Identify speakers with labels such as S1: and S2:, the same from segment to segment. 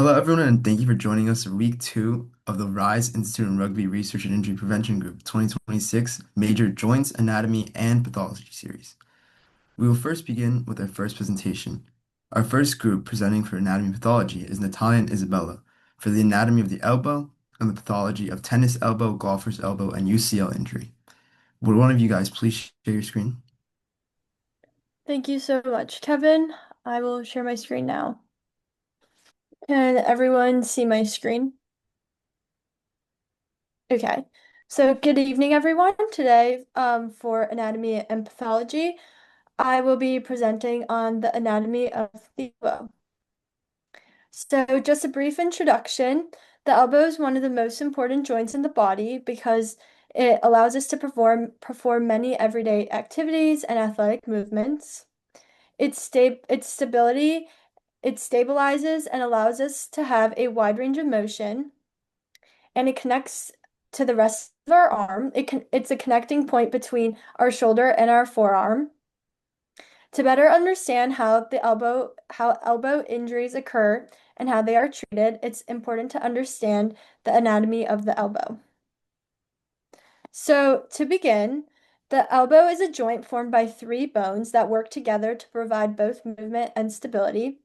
S1: Hello, everyone, and thank you for joining us for week two of the RISE Institute in Rugby Research and Injury Prevention Group 2026 Major Joints, Anatomy, and Pathology Series. We will first begin with our first presentation. Our first group presenting for anatomy pathology is Natalia and Isabella for the anatomy of the elbow and the pathology of tennis elbow, golfer's elbow, and UCL injury. Would one of you guys please share your screen?
S2: Thank you so much, Kevin. I will share my screen now. Can everyone see my screen? Okay. So good evening, everyone. Today, for anatomy and pathology, I will be presenting on the anatomy of the elbow. So just a brief introduction. The elbow is one of the most important joints in the body because it allows us to perform many everyday activities and athletic movements. Its stability It stabilizes and allows us to have a wide range of motion, and it connects to the rest of our arm. It's a connecting point between our shoulder and our forearm. To better understand how elbow injuries occur and how they are treated, it's important to understand the anatomy of the elbow. So, to begin, the elbow is a joint formed by three bones that work together to provide both movement and stability.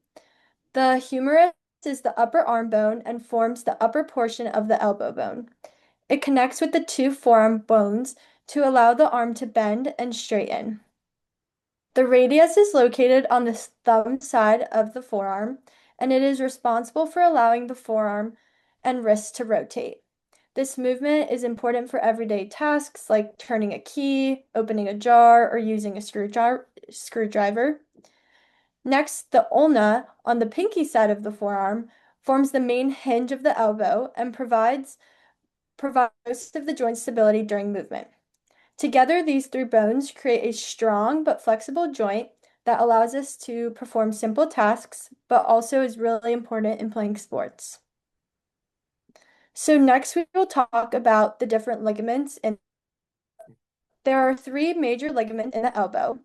S2: The humerus is the upper arm bone and forms the upper portion of the elbow bone. It connects with the two forearm bones to allow the arm to bend and straighten. The radius is located on the thumb side of the forearm, and it is responsible for allowing the forearm and wrist to rotate. This movement is important for everyday tasks like turning a key, opening a jar, or using a screwdriver. Next, the ulna on the pinky side of the forearm forms the main hinge of the elbow and provides most of the joint stability during movement. Together, these three bones create a strong but flexible joint that allows us to perform simple tasks, but also is really important in playing sports. So next, we will talk about the different ligaments, and there are three major ligaments in the elbow.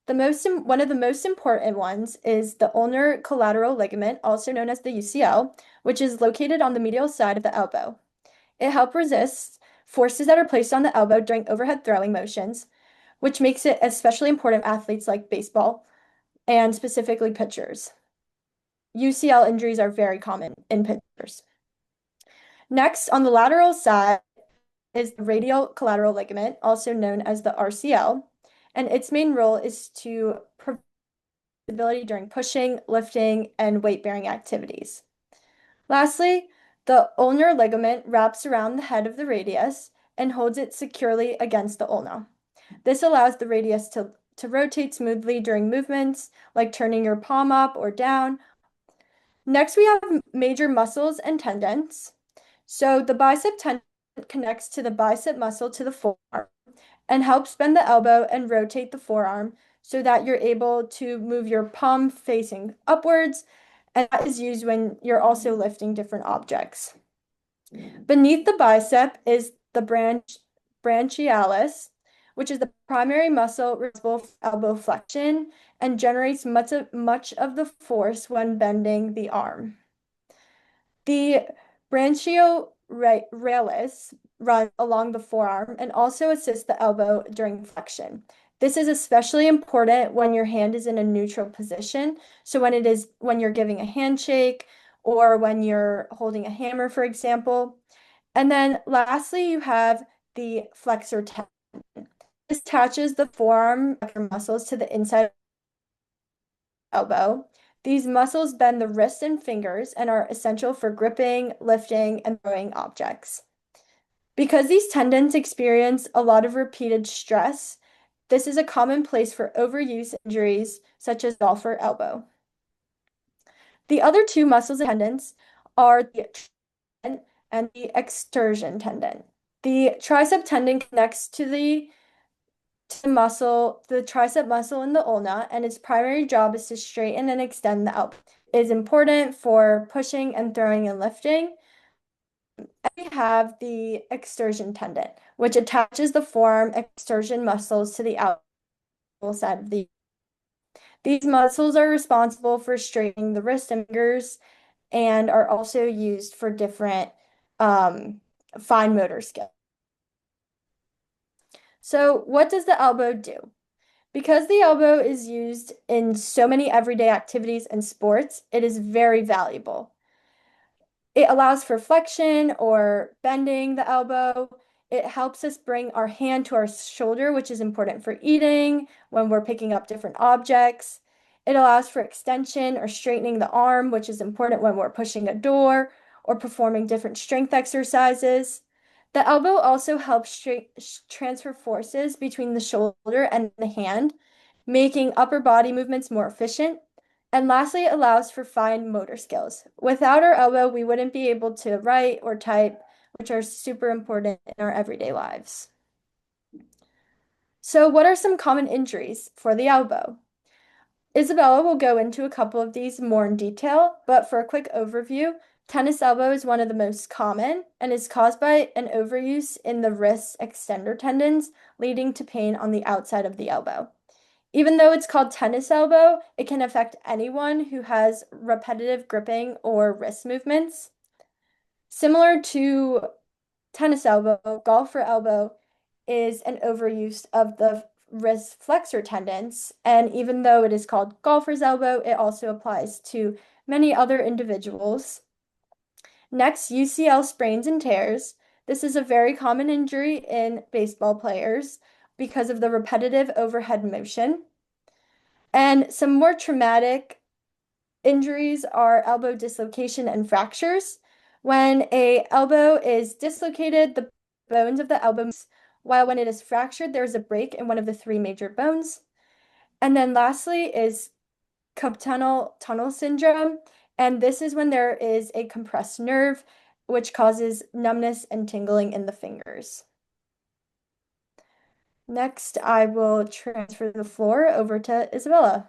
S2: One of the most important ones is the ulnar collateral ligament, also known as the UCL, which is located on the medial side of the elbow. It helps resist forces that are placed on the elbow during overhead throwing motions, which makes it especially important for athletes like baseball and specifically pitchers. UCL injuries are very common in pitchers. Next, on the lateral side is the radial collateral ligament, also known as the RCL, and its main role is to provide stability during pushing, lifting, and weight-bearing activities. Lastly, the ulnar ligament wraps around the head of the radius and holds it securely against the ulna. This allows the radius to rotate smoothly during movements, like turning your palm up or down. Next, we have major muscles and tendons. So the bicep tendon connects to the bicep muscle to the forearm and helps bend the elbow and rotate the forearm so that you're able to move your palm facing upwards, and that is used when you're also lifting different objects. Beneath the bicep is the branchialis, which is the primary muscle responsible for elbow flexion and generates much of the force when bending the arm. The branchiolaris runs along the forearm and also assists the elbow during flexion. This is especially important when your hand is in a neutral position. So when you're giving a handshake or when you're holding a hammer, for example. And then lastly, you have the flexor tendon. This attaches the forearm muscles to the inside of the elbow. These muscles bend the wrist and fingers and are essential for gripping, lifting, and throwing objects. Because these tendons experience a lot of repeated stress, this is a common place for overuse injuries such as golfer elbow. The other two muscles and tendons are the tendon and the extrusion tendon. The tricep tendon connects to the tricep muscle in the ulna, and its primary job is to straighten and extend the elbow. It is important for pushing and throwing and lifting. And we have the extrusion tendon, which attaches the forearm extrusion muscles to the outer side of the. These muscles are responsible for straightening the wrist and fingers, and are also used for different um, fine motor skills. So, what does the elbow do? Because the elbow is used in so many everyday activities and sports, it is very valuable. It allows for flexion or bending the elbow. It helps us bring our hand to our shoulder, which is important for eating, when we're picking up different objects. It allows for extension or straightening the arm, which is important when we're pushing a door or performing different strength exercises. The elbow also helps transfer forces between the shoulder and the hand, making upper body movements more efficient. And lastly, it allows for fine motor skills. Without our elbow, we wouldn't be able to write or type, which are super important in our everyday lives. So, what are some common injuries for the elbow? Isabella will go into a couple of these more in detail, but for a quick overview, tennis elbow is one of the most common and is caused by an overuse in the wrist extender tendons, leading to pain on the outside of the elbow. Even though it's called tennis elbow, it can affect anyone who has repetitive gripping or wrist movements. Similar to tennis elbow, golfer elbow is an overuse of the wrist flexor tendons. And even though it is called golfer's elbow, it also applies to many other individuals. Next, UCL sprains and tears. This is a very common injury in baseball players because of the repetitive overhead motion. And some more traumatic injuries are elbow dislocation and fractures. When a elbow is dislocated, the bones of the elbow moves, while when it is fractured, there is a break in one of the three major bones. And then lastly is carpal tunnel syndrome, and this is when there is a compressed nerve, which causes numbness and tingling in the fingers. Next, I will transfer the floor over to Isabella.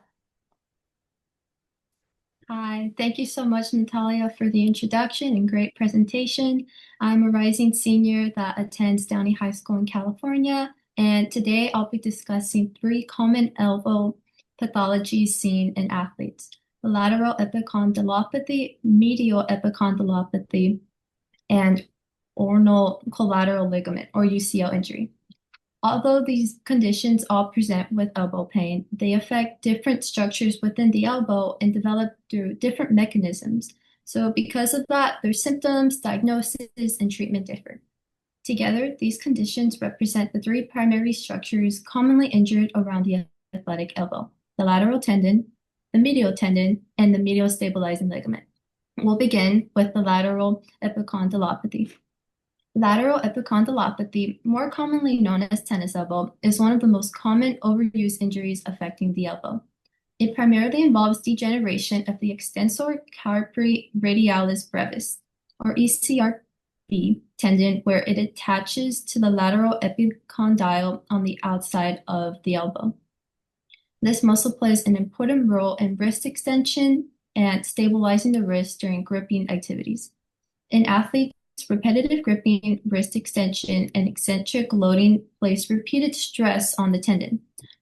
S3: Hi, thank you so much, Natalia, for the introduction and great presentation. I'm a rising senior that attends Downey High School in California, and today I'll be discussing three common elbow pathologies seen in athletes: the lateral epicondylopathy, medial epicondylopathy, and ulnar collateral ligament, or UCL injury. Although these conditions all present with elbow pain, they affect different structures within the elbow and develop through different mechanisms. So because of that, their symptoms, diagnosis, and treatment differ. Together, these conditions represent the three primary structures commonly injured around the athletic elbow: the lateral tendon, the medial tendon, and the medial stabilizing ligament. We'll begin with the lateral epicondylopathy. Lateral epicondylopathy, more commonly known as tennis elbow, is one of the most common overuse injuries affecting the elbow. It primarily involves degeneration of the extensor carpi radialis brevis, or ECRB, tendon, where it attaches to the lateral epicondyle on the outside of the elbow. This muscle plays an important role in wrist extension and stabilizing the wrist during gripping activities. In athletes, repetitive gripping, wrist extension, and eccentric loading place repeated stress on the tendon.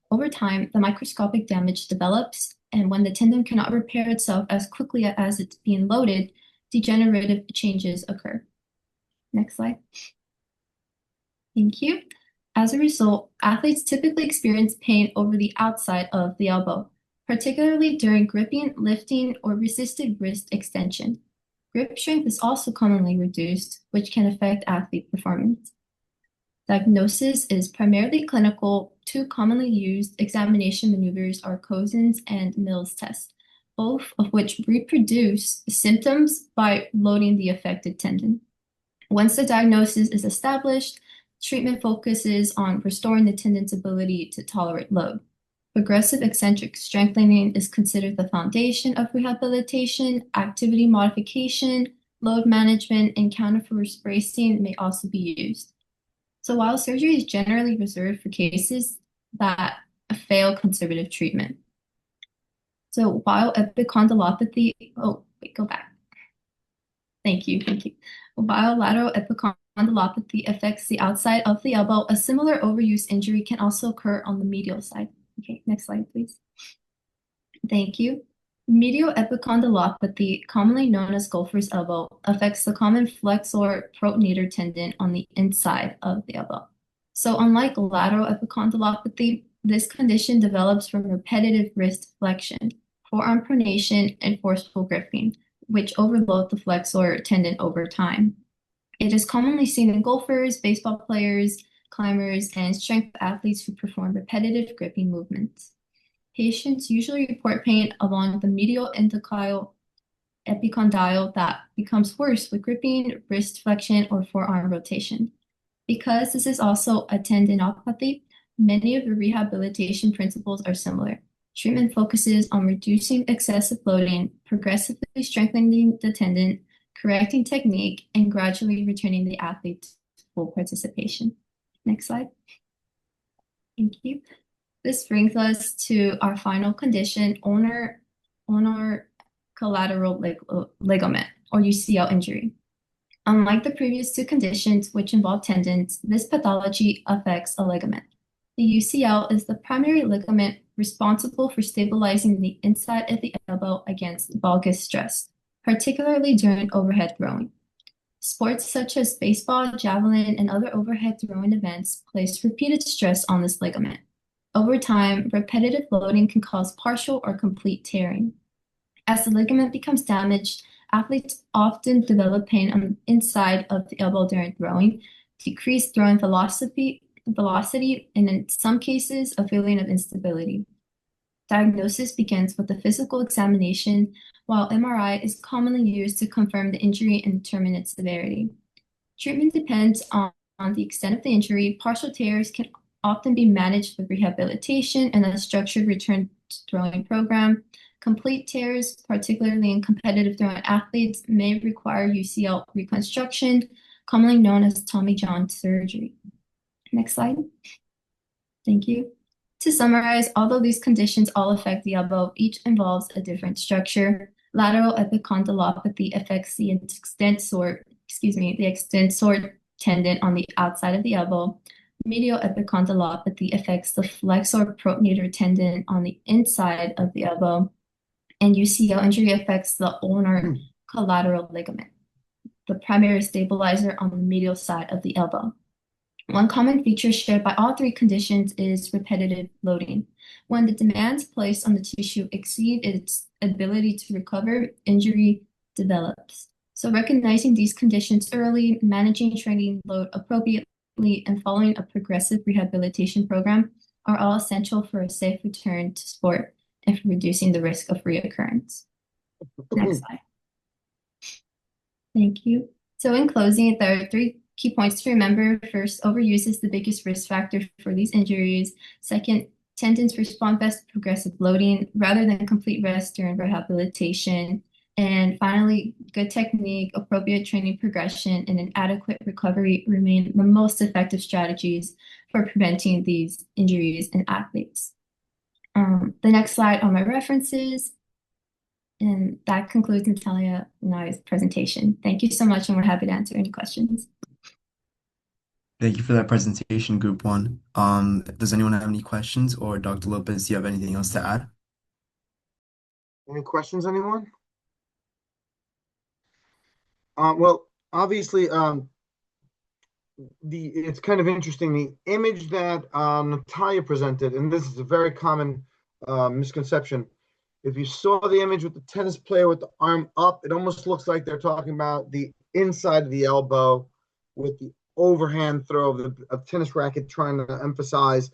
S3: Over time, the microscopic damage develops, and when the tendon cannot repair itself as quickly as it's being loaded, degenerative changes occur. Next slide. Thank you. As a result, athletes typically experience pain over the outside of the elbow, particularly during gripping, lifting, or resisted wrist extension. Grip strength is also commonly reduced, which can affect athlete performance. Diagnosis is primarily clinical. Two commonly used examination maneuvers are Cozen's and Mills test, both of which reproduce symptoms by loading the affected tendon. Once the diagnosis is established, treatment focuses on restoring the tendon's ability to tolerate load. Progressive eccentric strengthening is considered the foundation of rehabilitation. Activity modification, load management, and counterforce bracing may also be used. So while surgery is generally reserved for cases that fail conservative treatment. So while epicondylopathy, go back. Thank you. While lateral epicondylopathy affects the outside of the elbow, a similar overuse injury can also occur on the medial side. Okay, next slide, please. Thank you. Medial epicondylopathy, commonly known as golfer's elbow, affects the common flexor pronator tendon on the inside of the elbow. So unlike lateral epicondylopathy, this condition develops from repetitive wrist flexion, forearm pronation, and forceful gripping, which overload the flexor tendon over time. It is commonly seen in golfers, baseball players, climbers, and strength athletes who perform repetitive gripping movements. Patients usually report pain along the medial epicondyle that becomes worse with gripping, wrist flexion, or forearm rotation. Because this is also a tendinopathy, many of the rehabilitation principles are similar. Treatment focuses on reducing excessive loading, progressively strengthening the tendon, correcting technique, and gradually returning the athlete to full participation. Next slide. Thank you. This brings us to our final condition, ulnar collateral ligament, or UCL injury. Unlike the previous two conditions, which involve tendons, this pathology affects a ligament. The UCL is the primary ligament responsible for stabilizing the inside of the elbow against valgus stress, particularly during overhead throwing. Sports such as baseball, javelin, and other overhead throwing events place repeated stress on this ligament. Over time, repetitive loading can cause partial or complete tearing. As the ligament becomes damaged, athletes often develop pain on the inside of the elbow during throwing, decreased throwing velocity, and in some cases, a feeling of instability. Diagnosis begins with a physical examination, while MRI is commonly used to confirm the injury and determine its severity. Treatment depends on the extent of the injury. Partial tears can often be managed with rehabilitation and a structured return to throwing program. Complete tears, particularly in competitive throwing athletes, may require UCL reconstruction, commonly known as Tommy John surgery. Next slide. Thank you. To summarize, although these conditions all affect the elbow, each involves a different structure. Lateral epicondylopathy affects the extensor tendon on the outside of the elbow. Medial epicondylopathy affects the flexor pronator tendon on the inside of the elbow. And UCL injury affects the ulnar collateral ligament, the primary stabilizer on the medial side of the elbow. One common feature shared by all three conditions is repetitive loading. When the demands placed on the tissue exceed its ability to recover, injury develops. So recognizing these conditions early, managing training load appropriately, and following a progressive rehabilitation program are all essential for a safe return to sport and for reducing the risk of reoccurrence. Next slide. Thank you. So in closing, there are three key points to remember. First, overuse is the biggest risk factor for these injuries. Second, tendons respond best to progressive loading rather than complete rest during rehabilitation. And finally, good technique, appropriate training progression, and an adequate recovery remain the most effective strategies for preventing these injuries in athletes. The next slide are my references. And that concludes Natalia and I's presentation. Thank you so much, and we're happy to answer any questions.
S1: Thank you for that presentation, Group 1. Does anyone have any questions, or Dr. Lopez, do you have anything else to add?
S4: Any questions, anyone? Well, obviously, it's kind of interesting. The image that Natalia presented, and this is a very common misconception. If you saw the image with the tennis player with the arm up, it almost looks like they're talking about the inside of the elbow with the overhand throw of the tennis racket, trying to emphasize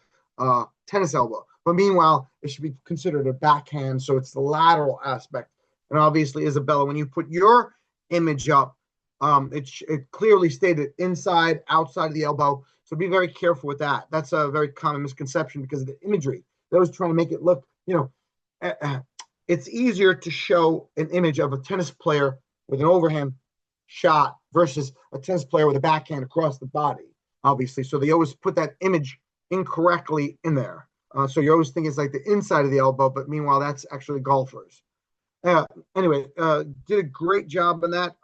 S4: tennis elbow. But meanwhile, it should be considered a backhand, so it's the lateral aspect. And obviously, Isabella, when you put your image up, it clearly stated inside, outside of the elbow. So be very careful with that. That's a very common misconception because of the imagery. They was trying to make it look, it's easier to show an image of a tennis player with an overhand shot versus a tennis player with a backhand across the body, obviously. So they always put that image incorrectly in there. So you always think it's like the inside of the elbow, but meanwhile, that's actually golfers. Anyway, did a great job on that.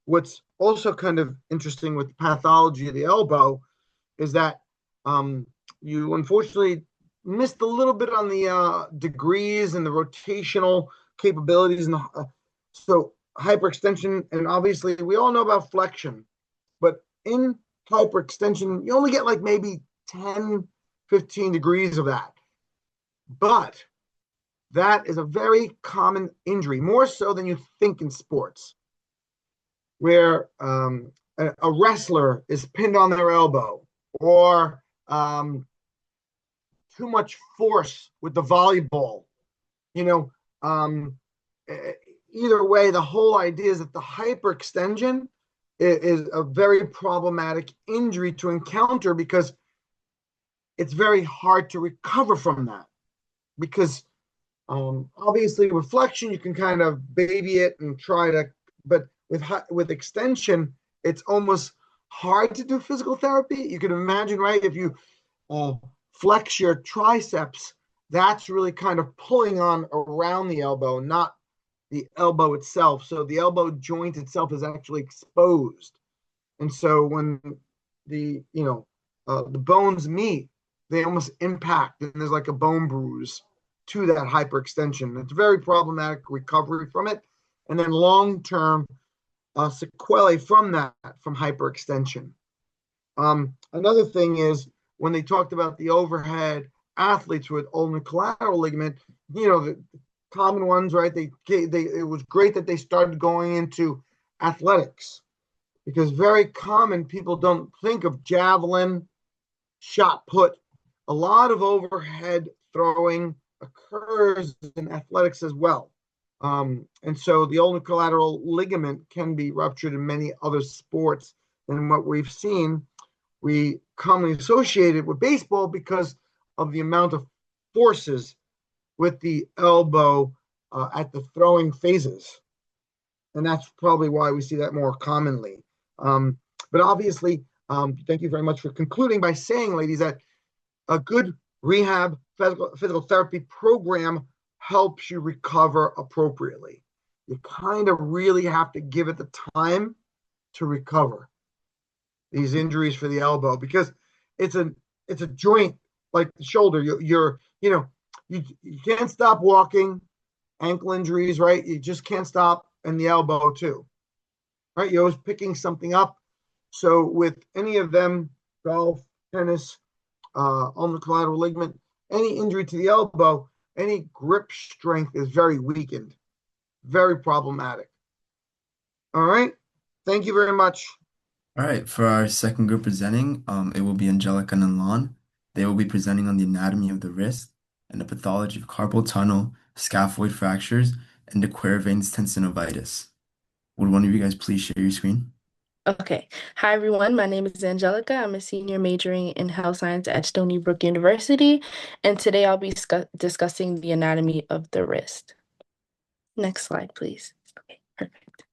S4: What's also kind of interesting with the pathology of the elbow is that you unfortunately missed a little bit on the degrees and the rotational capabilities. And so hyperextension, and obviously we all know about flexion, but in hyperextension, you only get like maybe 10, 15 degrees of that. But that is a very common injury, more so than you think in sports, where a wrestler is pinned on their elbow, or too much force with the volleyball. You know, either way, the whole idea is that the hyperextension is a very problematic injury to encounter, because it's very hard to recover from that. Because obviously with flexion, you can kind of baby it and try to, but with extension, it's almost hard to do physical therapy. You can imagine, right? If you flex your triceps, that's really kind of pulling on around the elbow, not the elbow itself. So the elbow joint itself is actually exposed. And so when the bones meet, they almost impact, and there's like a bone bruise to that hyperextension. It's very problematic recovery from it. And then long-term sequelae from that, from hyperextension. Another thing is, when they talked about the overhead athletes with ulnar collateral ligament, the common ones, right? It was great that they started going into athletics, because very common, people don't think of javelin, shot put. A lot of overhead throwing occurs in athletics as well. And so the ulnar collateral ligament can be ruptured in many other sports than what we've seen. We commonly associate it with baseball because of the amount of forces with the elbow at the throwing phases. And that's probably why we see that more commonly. But obviously, thank you very much for concluding by saying, ladies, that a good rehab physical therapy program helps you recover appropriately. You kind of really have to give it the time to recover these injuries for the elbow, because it's a joint like the shoulder. You can't stop walking. Ankle injuries, right? You just can't stop, and the elbow too, right? You're always picking something up. So with any of them, golf, tennis, ulnar collateral ligament, any injury to the elbow, any grip strength is very weakened, very problematic. All right. Thank you very much.
S1: All right, for our second group presenting, it will be Angelica and Lon. They will be presenting on the anatomy of the wrist and the pathology of carpal tunnel, scaphoid fractures, and the Quervain's tendinovitis. Would one of you guys please share your screen?
S5: Okay. Hi, everyone. My name is Angelica. I'm a senior majoring in health science at Stony Brook University, and today I'll be discussing the anatomy of the wrist. Next slide, please. Okay, perfect.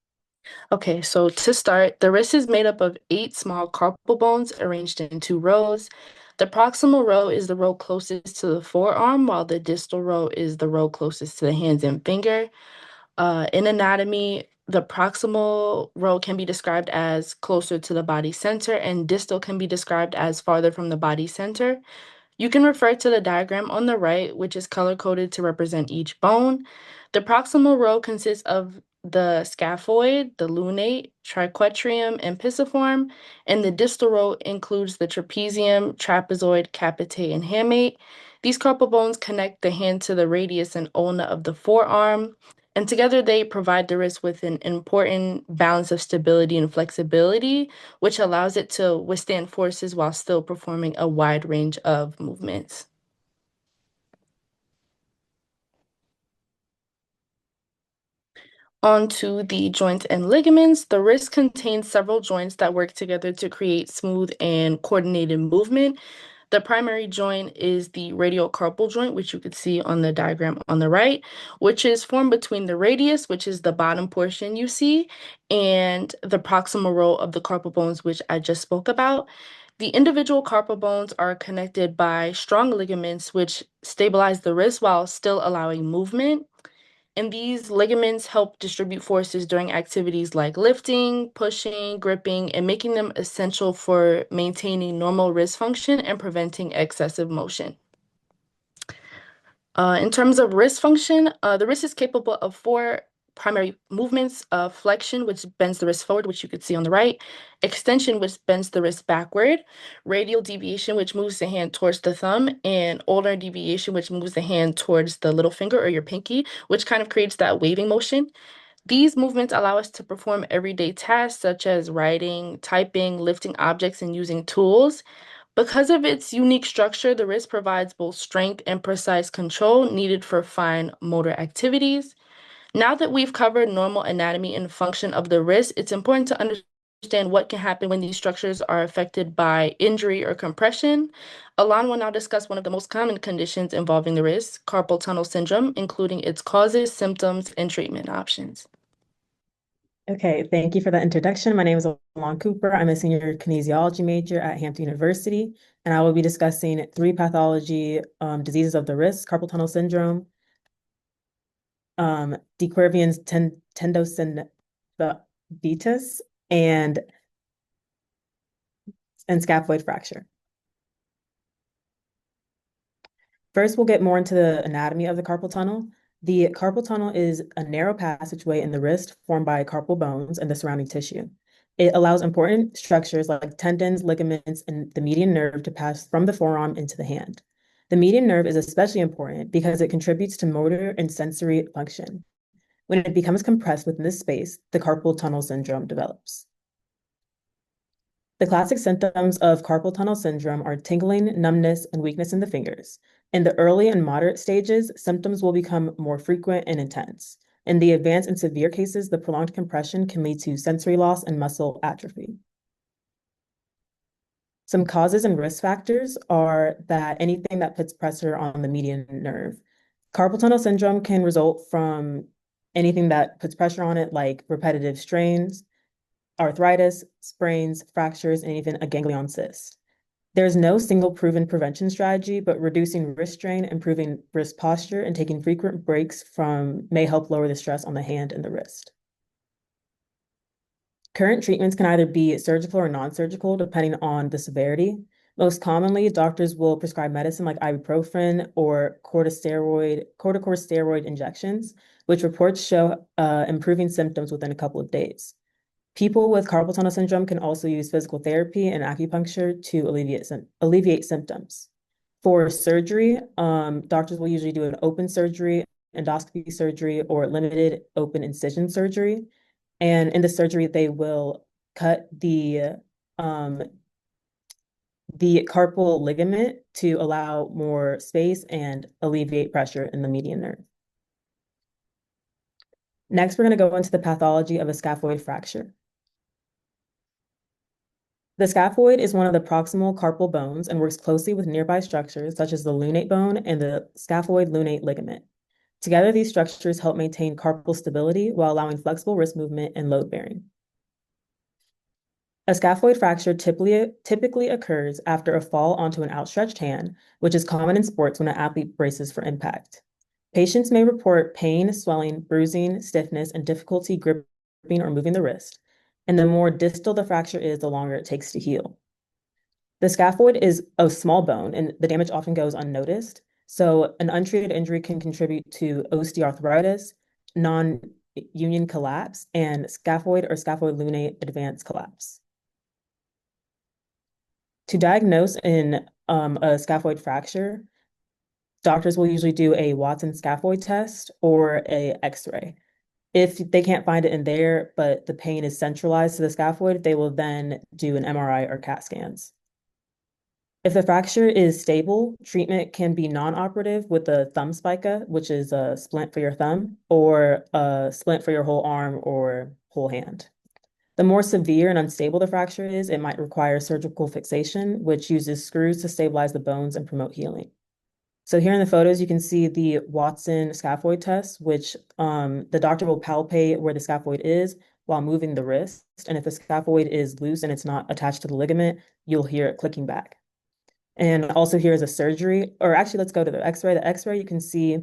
S5: Okay, so to start, the wrist is made up of 8 small carpal bones arranged in 2 rows. The proximal row is the row closest to the forearm, while the distal row is the row closest to the hands and finger. In anatomy, the proximal row can be described as closer to the body center, and distal can be described as farther from the body center. You can refer to the diagram on the right, which is color-coded to represent each bone. The proximal row consists of the scaphoid, the lunate, triquetrium, and pisiform, and the distal row includes the trapezium, trapezoid, capitate, and hamate. These carpal bones connect the hand to the radius and ulna of the forearm, and together they provide the wrist with an important balance of stability and flexibility, which allows it to withstand forces while still performing a wide range of movements. Onto the joints and ligaments. The wrist contains several joints that work together to create smooth and coordinated movement. The primary joint is the radial carpal joint, which you could see on the diagram on the right, which is formed between the radius, which is the bottom portion you see, and the proximal row of the carpal bones, which I just spoke about. The individual carpal bones are connected by strong ligaments, which stabilize the wrist while still allowing movement. And these ligaments help distribute forces during activities like lifting, pushing, gripping, and making them essential for maintaining normal wrist function and preventing excessive motion. In terms of wrist function, the wrist is capable of four primary movements: flexion, which bends the wrist forward, which you could see on the right; extension, which bends the wrist backward; radial deviation, which moves the hand towards the thumb; and ulnar deviation, which moves the hand towards the little finger or your pinky, which kind of creates that waving motion. These movements allow us to perform everyday tasks such as writing, typing, lifting objects, and using tools. Because of its unique structure, the wrist provides both strength and precise control needed for fine motor activities. Now that we've covered normal anatomy and function of the wrist, it's important to understand what can happen when these structures are affected by injury or compression. Alon will now discuss one of the most common conditions involving the wrist, carpal tunnel syndrome, including its causes, symptoms, and treatment options.
S6: Okay, thank you for that introduction. My name is Alon Cooper. I'm a senior kinesiology major at Hampton University, and I will be discussing three pathology diseases of the wrist: carpal tunnel syndrome, de Quervain's tendinosynovitis, and scaphoid fracture. First, we'll get more into the anatomy of the carpal tunnel. The carpal tunnel is a narrow passageway in the wrist formed by carpal bones and the surrounding tissue. It allows important structures like tendons, ligaments, and the median nerve to pass from the forearm into the hand. The median nerve is especially important because it contributes to motor and sensory function. When it becomes compressed within this space, the carpal tunnel syndrome develops. The classic symptoms of carpal tunnel syndrome are tingling, numbness, and weakness in the fingers. In the early and moderate stages, symptoms will become more frequent and intense. In the advanced and severe cases, the prolonged compression can lead to sensory loss and muscle atrophy. Some causes and risk factors are that anything that puts pressure on the median nerve. Carpal tunnel syndrome can result from anything that puts pressure on it, like repetitive strains, arthritis, sprains, fractures, and even a ganglion cyst. There's no single proven prevention strategy, but reducing wrist strain, improving wrist posture, and taking frequent breaks may help lower the stress on the hand and the wrist. Current treatments can either be surgical or non-surgical, depending on the severity. Most commonly, doctors will prescribe medicine like ibuprofen or corticosteroid injections, which reports show improving symptoms within a couple of days. People with carpal tunnel syndrome can also use physical therapy and acupuncture to alleviate symptoms. For surgery, doctors will usually do an open surgery, endoscopy surgery, or limited open incision surgery. And in the surgery, they will cut the carpal ligament to allow more space and alleviate pressure in the median nerve. Next, we're going to go into the pathology of a scaphoid fracture. The scaphoid is one of the proximal carpal bones and works closely with nearby structures such as the lunate bone and the scaphoid lunate ligament. Together, these structures help maintain carpal stability while allowing flexible wrist movement and load bearing. A scaphoid fracture typically occurs after a fall onto an outstretched hand, which is common in sports when an athlete braces for impact. Patients may report pain, swelling, bruising, stiffness, and difficulty gripping or moving the wrist. And the more distal the fracture is, the longer it takes to heal. The scaphoid is a small bone, and the damage often goes unnoticed. So an untreated injury can contribute to osteoarthritis, non-union collapse, and scaphoid or scaphoid lunate advanced collapse. To diagnose a scaphoid fracture, doctors will usually do a Watson scaphoid test or a X-ray. If they can't find it in there, but the pain is centralized to the scaphoid, they will then do an MRI or CAT scans. If the fracture is stable, treatment can be non-operative with a thumb spica, which is a splint for your thumb, or a splint for your whole arm or whole hand. The more severe and unstable the fracture is, it might require surgical fixation, which uses screws to stabilize the bones and promote healing. So here in the photos, you can see the Watson scaphoid test, which the doctor will palpate where the scaphoid is while moving the wrist. And if the scaphoid is loose and it's not attached to the ligament, you'll hear it clicking back. And also here is a surgery, or actually let's go to the X-ray. The X-ray, you can see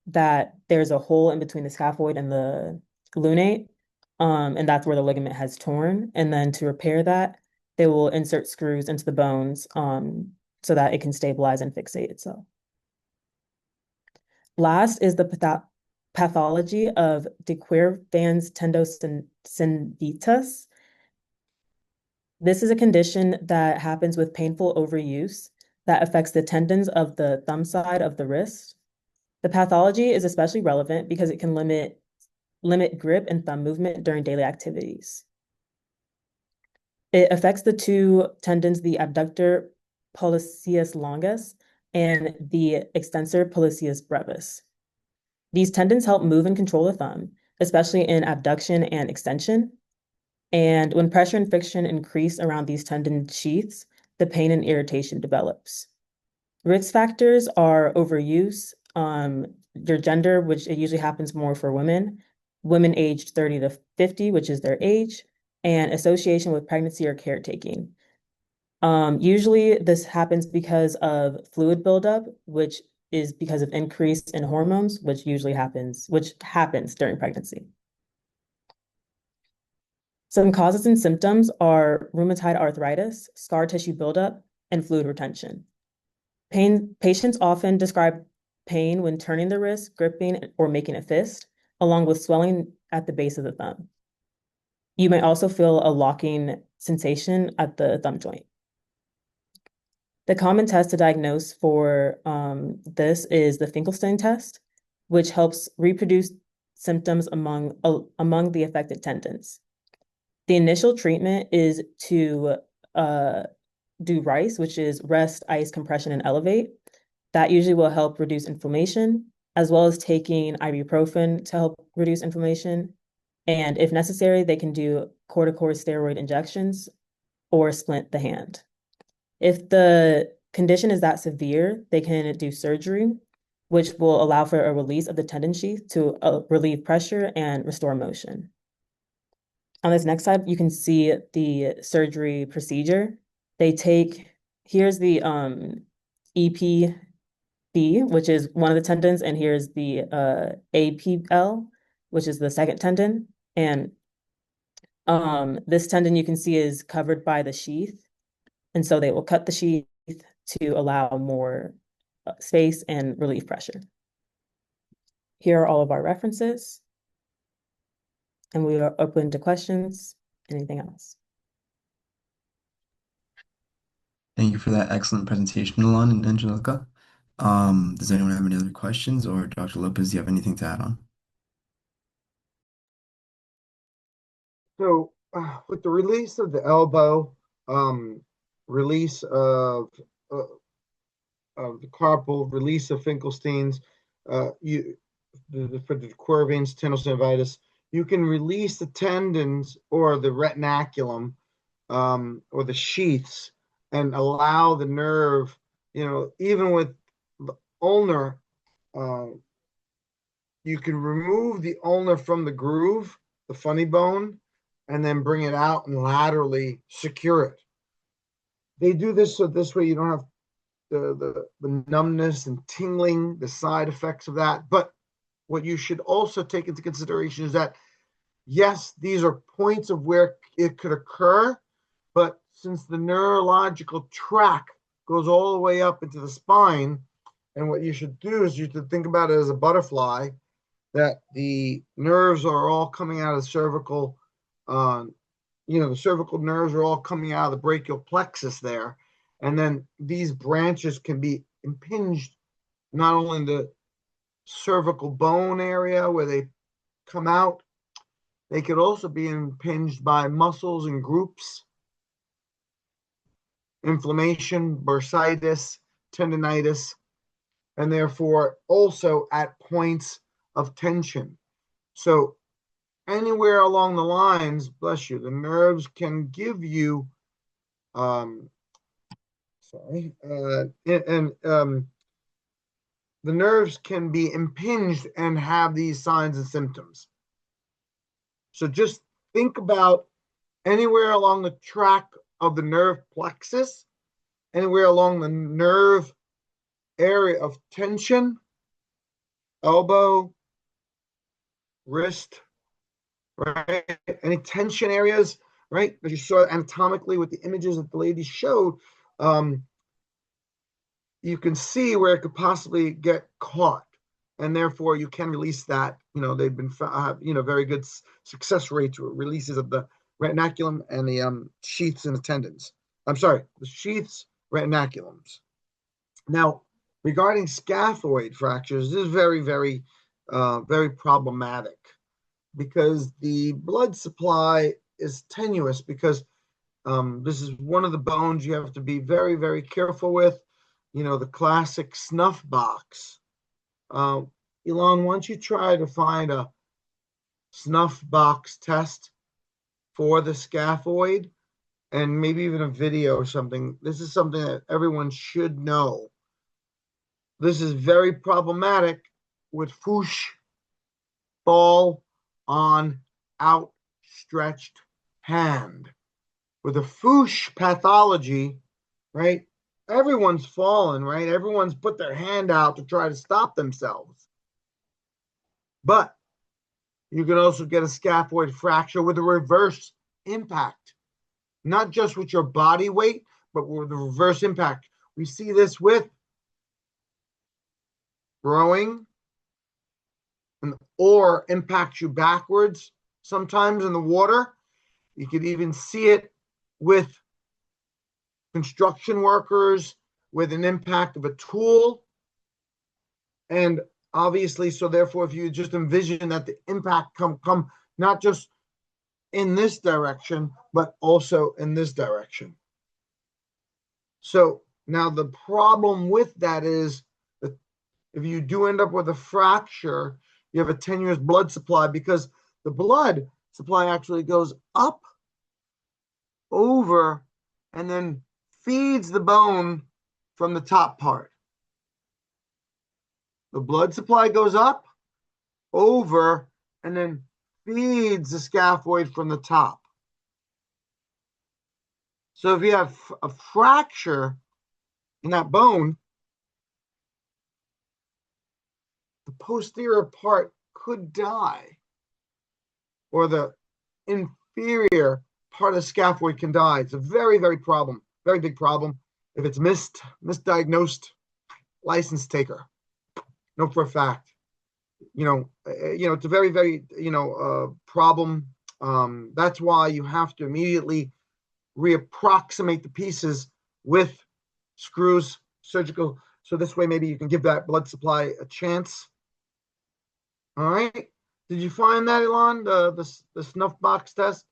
S6: that there's a hole in between the scaphoid and the lunate, and that's where the ligament has torn. And then to repair that, they will insert screws into the bones so that it can stabilize and fixate itself. Last is the pathology of de Quervain's tendocinitis. This is a condition that happens with painful overuse that affects the tendons of the thumb side of the wrist. The pathology is especially relevant because it can limit grip and thumb movement during daily activities. It affects the two tendons, the abductor pollicis longus and the extensor pollicis brevis. These tendons help move and control the thumb, especially in abduction and extension. And when pressure and friction increase around these tendon sheaths, the pain and irritation develops. Risk factors are overuse, your gender, which it usually happens more for women aged 30 to 50, which is their age, and association with pregnancy or caretaking. Usually this happens because of fluid buildup, which is because of increase in hormones, which happens during pregnancy. Some causes and symptoms are rheumatoid arthritis, scar tissue buildup, and fluid retention. Patients often describe pain when turning the wrist, gripping, or making a fist, along with swelling at the base of the thumb. You may also feel a locking sensation at the thumb joint. The common test to diagnose for this is the Finkelstein test, which helps reproduce symptoms among the affected tendons. The initial treatment is to do RICE, which is rest, ice, compression, and elevate. That usually will help reduce inflammation, as well as taking ibuprofen to help reduce inflammation. And if necessary, they can do corticosteroid injections or splint the hand. If the condition is that severe, they can do surgery, which will allow for a release of the tendon sheath to relieve pressure and restore motion. On this next slide, you can see the surgery procedure. Here's the EPB, which is one of the tendons, and here's the APL, which is the second tendon. And this tendon you can see is covered by the sheath. And so they will cut the sheath to allow more space and relieve pressure. Here are all of our references. And we are open to questions. Anything else?
S1: Thank you for that excellent presentation, Milan and Angelica. Does anyone have any other questions, or Dr. Lopez, do you have anything to add on?
S4: So with the release of the elbow, release of the carpal, release of Finkelstein's, for the Quervain's tendinosynovitis, you can release the tendons or the retinaculum or the sheaths and allow the nerve, even with the ulnar, you can remove the ulnar from the groove, the funny bone, and then bring it out and laterally secure it. They do this so this way you don't have the numbness and tingling, the side effects of that. But what you should also take into consideration is that, yes, these are points of where it could occur, but since the neurological track goes all the way up into the spine, and what you should do is you should think about it as a butterfly, that the nerves are all coming out of the cervical, the cervical nerves are all coming out of the brachial plexus there. And then these branches can be impinged not only in the cervical bone area where they come out, they could also be impinged by muscles and groups, inflammation, bursitis, tendinitis, and therefore also at points of tension. So anywhere along the lines, bless you, the nerves can give you, the nerves can be impinged and have these signs and symptoms. So just think about anywhere along the track of the nerve plexus, anywhere along the nerve area of tension, elbow, wrist, right? Any tension areas, right? As you saw anatomically with the images that the lady showed, you can see where it could possibly get caught. and therefore you can release that. They've been very good success rates with releases of the retinaculum and the sheaths in the tendons. I'm sorry, the sheaths, retinaculums. Now, regarding scaphoid fractures, this is very, very, very problematic because the blood supply is tenuous because this is one of the bones you have to be very, very careful with. The classic snuff box. Elon, why don't you try to find a snuff box test for the scaphoid and maybe even a video or something. This is something that everyone should know. This is very problematic with foosh fall on outstretched hand. With a foosh pathology, right? Everyone's fallen, right? Everyone's put their hand out to try to stop themselves. But you can also get a scaphoid fracture with a reverse impact, not just with your body weight, but with the reverse impact. We see this with rowing, or impacts you backwards sometimes in the water. You could even see it with construction workers, with an impact of a tool. And obviously, so therefore, if you just envision that the impact come not just in this direction, but also in this direction. So now the problem with that is that if you do end up with a fracture, you have a tenuous blood supply because the blood supply actually goes up, over, and then feeds the bone from the top part. The blood supply goes up, over, and then feeds the scaphoid from the top. So if you have a fracture in that bone, the posterior part could die, or the inferior part of the scaphoid can die. It's a very, very big problem. If it's misdiagnosed, license taker. Know for a fact. It's a very, very, problem. That's why you have to immediately reapproximate the pieces with screws, surgical. So this way, maybe you can give that blood supply a chance. All right. Did you find that, Elon, the snuff box test?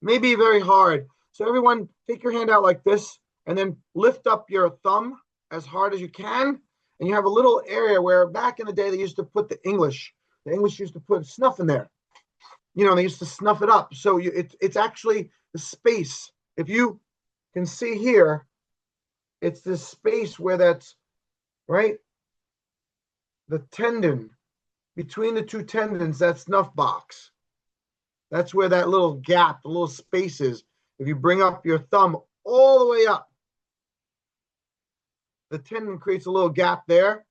S4: Maybe very hard. So everyone, take your hand out like this, and then lift up your thumb as hard as you can. And you have a little area where back in the day, they used to put the English used to put snuff in there. They used to snuff it up. So it's actually the space. If you can see here, it's this space where that's, right? The tendon, between the two tendons, that snuff box. That's where that little gap, the little space is. If you bring up your thumb all the way up, the tendon creates a little gap there.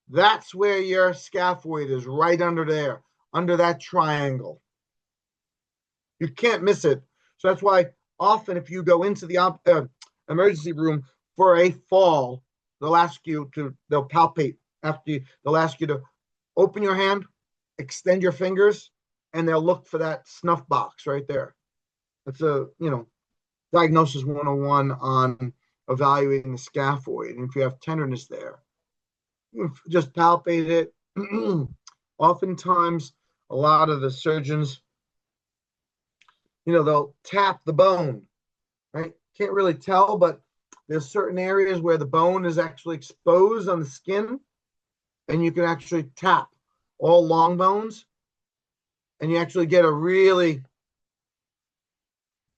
S4: That's where your scaphoid is, right under there, under that triangle. You can't miss it. So that's why often if you go into the emergency room for a fall, they'll palpate after you, they'll ask you to open your hand, extend your fingers, and they'll look for that snuff box right there. That's diagnosis 101 on evaluating the scaphoid. And if you have tenderness there, you just palpate it. Oftentimes, a lot of the surgeons, they'll tap the bone, right? Can't really tell, but there's certain areas where the bone is actually exposed on the skin, and you can actually tap all long bones, and you actually get a really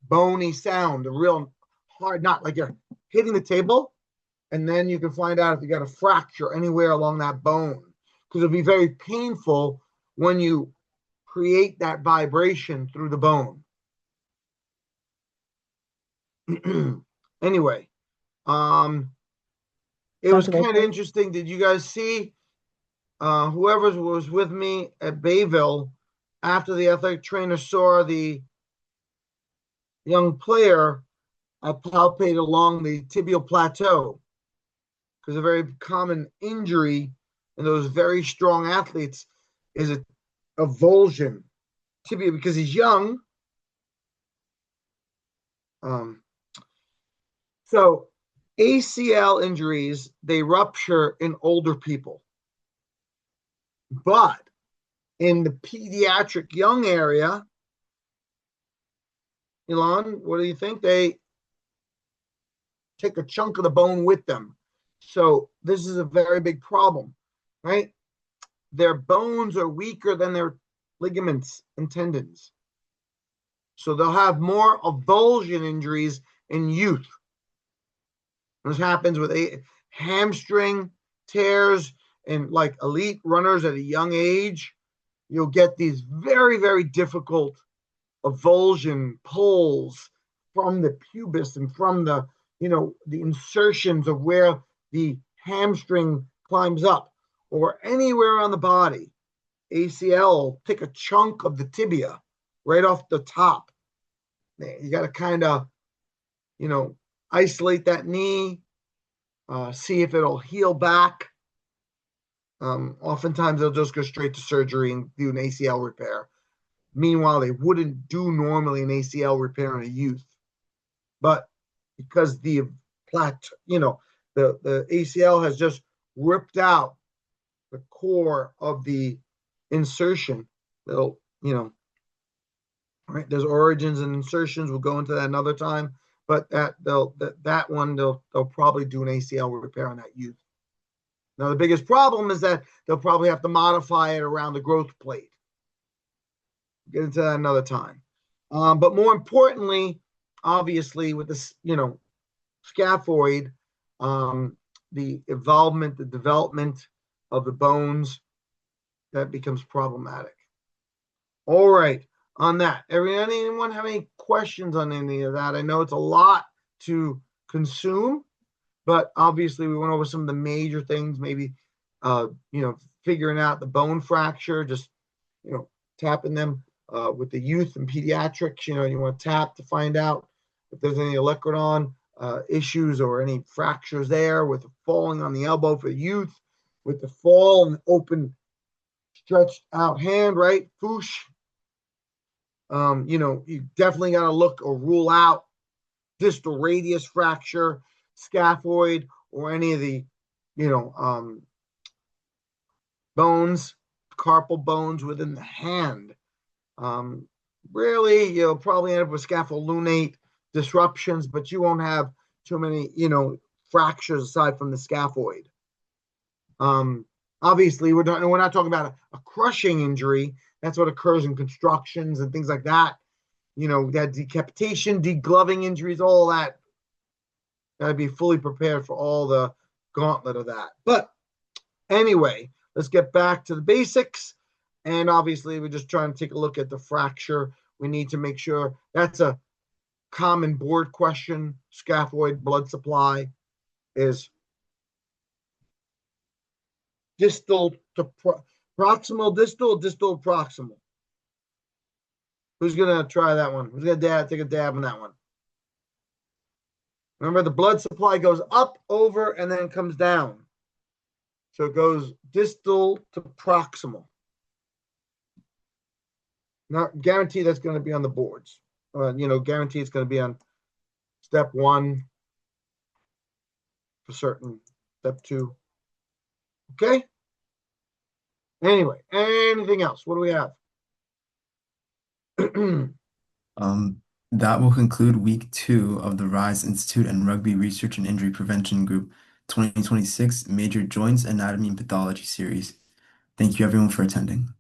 S4: bony sound, a real hard, not like you're hitting the table, and then you can find out if you got a fracture anywhere along that bone, because it'll be very painful when you create that vibration through the bone. Anyway, it was kind of interesting. Did you guys see whoever was with me at Bayville after the athletic trainer saw the young player palpate along the tibial plateau? Because a very common injury in those very strong athletes is a avulsion tibia because he's young. So ACL injuries, they rupture in older people. But in the pediatric young area, Elon, what do you think? They take a chunk of the bone with them. So this is a very big problem, right? Their bones are weaker than their ligaments and tendons. So they'll have more avulsion injuries in youth. This happens with hamstring tears and like elite runners at a young age. You'll get these very, very difficult avulsion pulls from the pubis and from the, the insertions of where the hamstring climbs up or anywhere on the body. ACL, take a chunk of the tibia right off the top. You got to kind of, isolate that knee, see if it'll heal back. Oftentimes they'll just go straight to surgery and do an ACL repair. Meanwhile, they wouldn't do normally an ACL repair in a youth. But because the ACL has just ripped out the core of the insertion, they'll, right, there's origins and insertions. We'll go into that another time. But they'll probably do an ACL repair on that youth. Now, the biggest problem is that they'll probably have to modify it around the growth plate. Get into that another time. But more importantly, obviously, with this, scaphoid, the involvement, the development of the bones, that becomes problematic. All right. On that, anyone have any questions on any of that? I know it's a lot to consume, but obviously we went over some of the major things, maybe, figuring out the bone fracture, just, tapping them with the youth and pediatrics. You want to tap to find out if there's any olecranon issues or any fractures there with falling on the elbow for youth, with the fall and open, stretched out hand, right? Foosh. You definitely got to look or rule out distal radius fracture, scaphoid, or any of the, bones, carpal bones within the hand. Really, you'll probably end up with scapholunate disruptions, but you won't have too many, fractures aside from the scaphoid. Obviously, we're not talking about a crushing injury. That's what occurs in constructions and things like that. That decapitation, degloving injuries, all that. Got to be fully prepared for all the gauntlet of that. But anyway, let's get back to the basics. And obviously, we're just trying to take a look at the fracture. We need to make sure that's a common board question. Scaphoid blood supply is distal to proximal distal, distal proximal. Who's gonna try that one? Who's gonna take a dab on that one? Remember, the blood supply goes up, over, and then comes down. So it goes distal to proximal. Not guarantee that's going to be on the boards. Guarantee it's going to be on step 1 for certain. Step 2. Okay. Anyway, anything else? What do we have?
S1: That will conclude week 2 of the RISE Institute and Rugby Research and Injury Prevention Group 2026 Major Joints, Anatomy, and Pathology Series. Thank you everyone for attending.